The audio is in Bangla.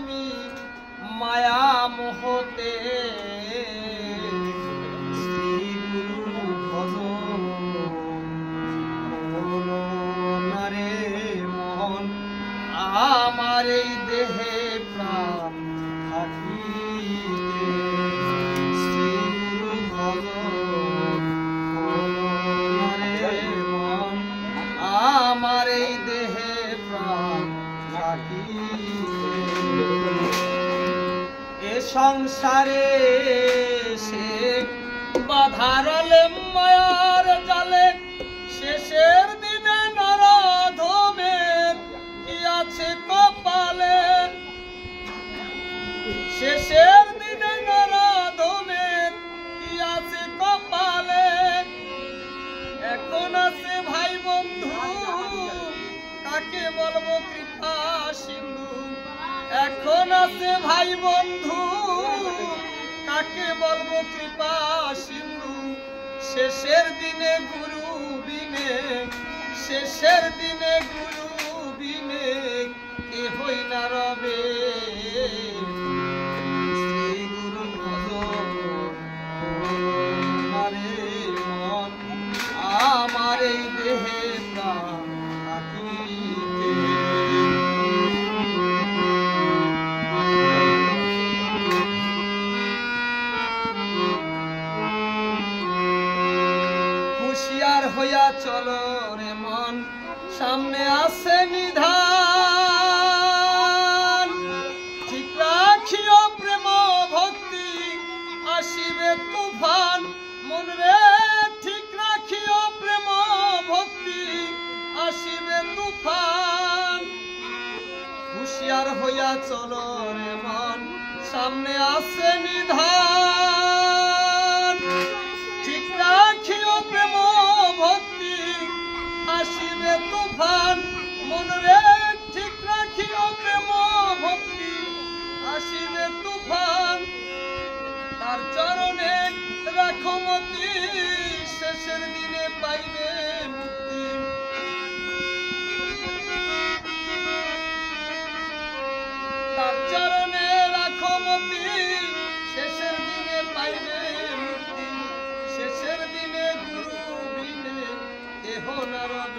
তুমি মায়া মোহতে শ্রী গুরু ভজন নারে মন আমার এই দেহে প্রাণ থাকিতে শ্রী গুরু ভজন নারে মন আমার এই দেহে প্রাণ থাকিতে এ সংসারে সে বাধারলে মায়ার জালে শেষের দিনে নরধমের কি আছে কপালে শেষের দিনে নরধমের কি আছে কপালে এখন আছে ভাই বন্ধু কাকে বলবো কৃপা সিন্ধু এখন আছে ভাই বন্ধু কাকে বলবো কৃপা সিন্ধু শেষের দিনে গুরু বিনে শেষের দিনে গুরু বিনে এ হই না রবে শ্রী গুরু ভজন নারে মন আমার এই দেহে প্রাণ থাকিতে হুঁশিয়ার হইয়া চলো রে মন সামনে আছে নিধান ঠিক রাখিও প্রেম ভক্তি আসিবে তুফান মন রে ঠিক রাখিও প্রেম ভক্তি আসিবে তুফান হুঁশিয়ার হইয়া চলো রে মন সামনে আছে নিধান ঠিক রাখিও প্রেম ভক্তি আসিবে তুফান মন রে ঠিক রাখিও প্রেম ভক্তি আসিবে তুফান তার চরণে রাখো মতি শেষের দিনে পাইবে মুক্তি তার চরণে রাখো মতি শেষের দিনে পাইবে মুক্তি শেষের দিনে গুরু বিনে দেহ না রবে